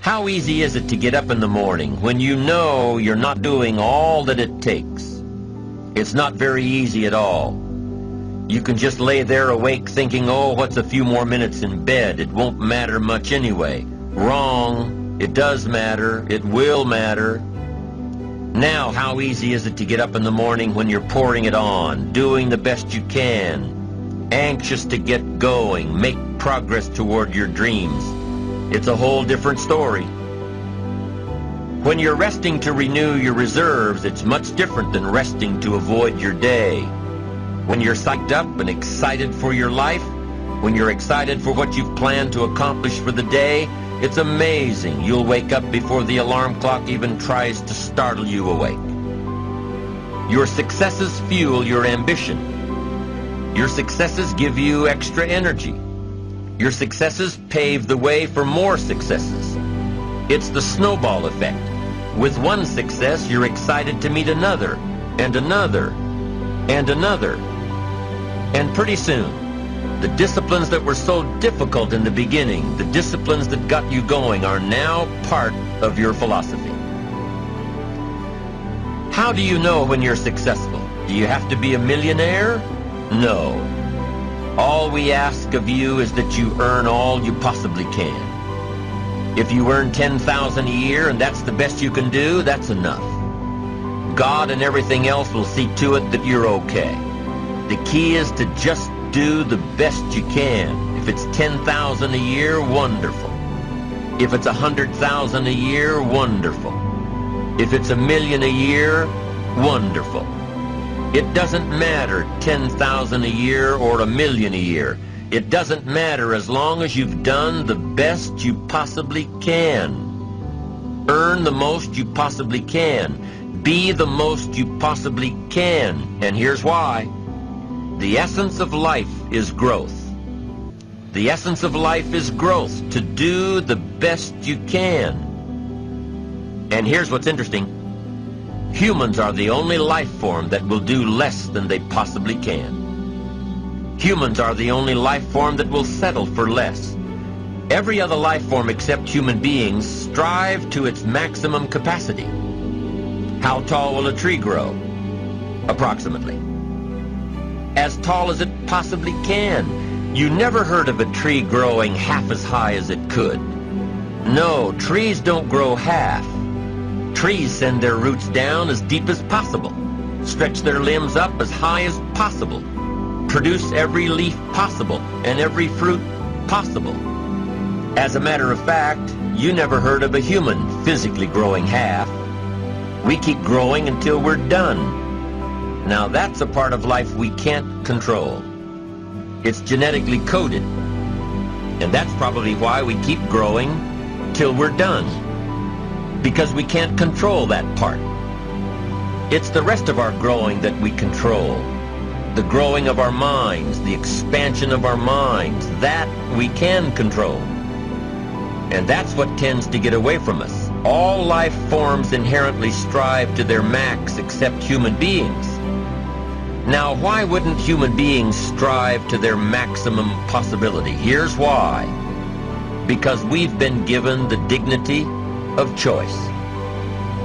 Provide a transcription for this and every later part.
How easy is it to get up in the morning when you know you're not doing all that it takes? It's not very easy at all. You can just lay there awake thinking, oh, what's a few more minutes in bed? It won't matter much anyway. Wrong. It does matter. It will matter. Now, how easy is it to get up in the morning when you're pouring it on, doing the best you can, anxious to get going, make progress toward your dreams? It's a whole different story. When you're resting to renew your reserves, it's much different than resting to avoid your day. When you're psyched up and excited for your life, when you're excited for what you've planned to accomplish for the day, it's amazing. You'll wake up before the alarm clock even tries to startle you awake. Your successes fuel your ambition. Your successes give you extra energy. Your successes pave the way for more successes. It's the snowball effect. With one success, you're excited to meet another, and another, and another. And pretty soon, the disciplines that were so difficult in the beginning, the disciplines that got you going, are now part of your philosophy. How do you know when you're successful? Do you have to be a millionaire? No. All we ask of you is that you earn all you possibly can. If you earn $10,000 a year and that's the best you can do, that's enough. God and everything else will see to it that you're okay. The key is to just do the best you can. If it's $10,000 a year, wonderful. If it's $100,000 a year, wonderful. If it's $1 million a year, wonderful. It doesn't matter $10,000 a year or $1 million a year. It doesn't matter as long as you've done the best you possibly can. Earn the most you possibly can. Be the most you possibly can. And here's why. The essence of life is growth. The essence of life is growth, to do the best you can. And here's what's interesting. Humans are the only life form that will do less than they possibly can. Humans are the only life form that will settle for less. Every other life form except human beings strive to its maximum capacity. How tall will a tree grow? Approximately as tall as it possibly can. You never heard of a tree growing half as high as it could. No, trees don't grow half. Trees send their roots down as deep as possible, stretch their limbs up as high as possible, produce every leaf possible and every fruit possible. As a matter of fact, you never heard of a human physically growing half. We keep growing until we're done. Now that's a part of life we can't control. It's genetically coded. And that's probably why we keep growing till we're done. Because we can't control that part. It's the rest of our growing that we control. The growing of our minds, the expansion of our minds, that we can control. And that's what tends to get away from us. All life forms inherently strive to their max except human beings. Now, why wouldn't human beings strive to their maximum possibility? Here's why. Because we've been given the dignity of choice.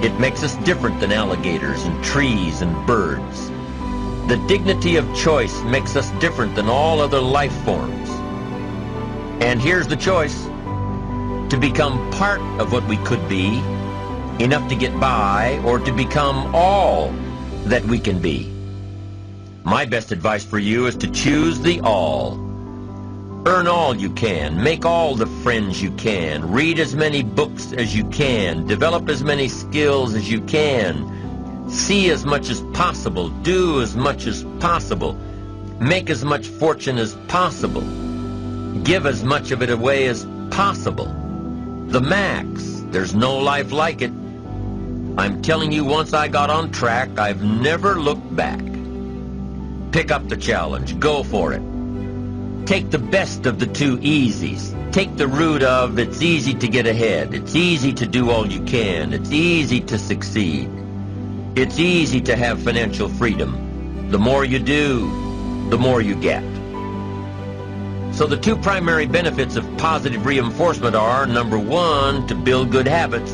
It makes us different than alligators and trees and birds. The dignity of choice makes us different than all other life forms. And here's the choice. To become part of what we could be, enough to get by, or to become all that we can be. My best advice for you is to choose the all. Earn all you can, make all the friends you can, read as many books as you can, develop as many skills as you can, see as much as possible, do as much as possible, make as much fortune as possible, give as much of it away as possible. The max. There's no life like it. I'm telling you, once I got on track, I've never looked back. Pick up the challenge. Go for it. Take the best of the two easies. Take the root of it's easy to get ahead. It's easy to do all you can. It's easy to succeed. It's easy to have financial freedom. The more you do, the more you get. So the two primary benefits of positive reinforcement are, number one, to build good habits,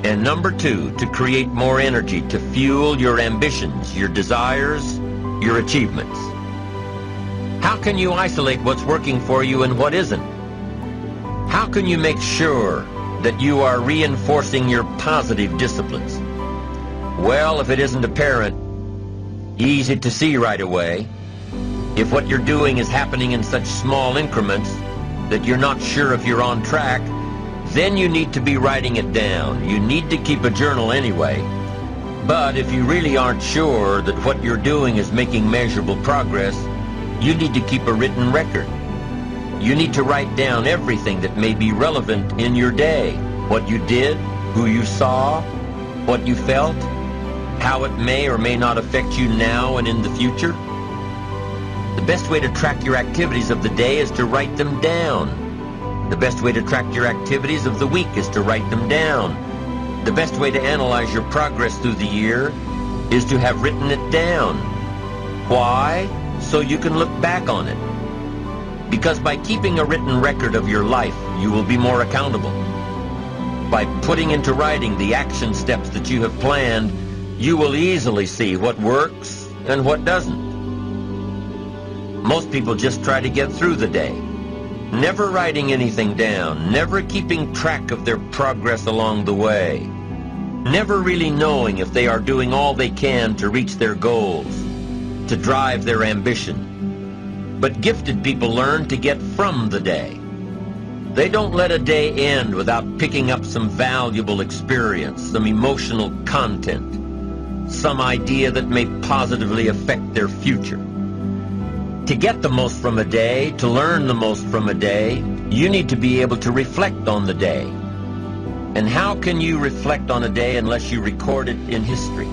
and number two, to create more energy to fuel your ambitions, your desires, your achievements. How can you isolate what's working for you and what isn't? How can you make sure that you are reinforcing your positive disciplines? Well, if it isn't apparent, easy to see right away, if what you're doing is happening in such small increments that you're not sure if you're on track, then you need to be writing it down. You need to keep a journal anyway. But if you really aren't sure that what you're doing is making measurable progress, you need to keep a written record. You need to write down everything that may be relevant in your day. What you did, who you saw, what you felt, how it may or may not affect you now and in the future. The best way to track your activities of the day is to write them down. The best way to track your activities of the week is to write them down. The best way to analyze your progress through the year is to have written it down. Why? So you can look back on it. Because by keeping a written record of your life, you will be more accountable. By putting into writing the action steps that you have planned, you will easily see what works and what doesn't. Most people just try to get through the day, never writing anything down, never keeping track of their progress along the way, never really knowing if they are doing all they can to reach their goals, to drive their ambition. But gifted people learn to get from the day. They don't let a day end without picking up some valuable experience, some emotional content, some idea that may positively affect their future. To get the most from a day, to learn the most from a day, you need to be able to reflect on the day. And how can you reflect on a day unless you record it in history?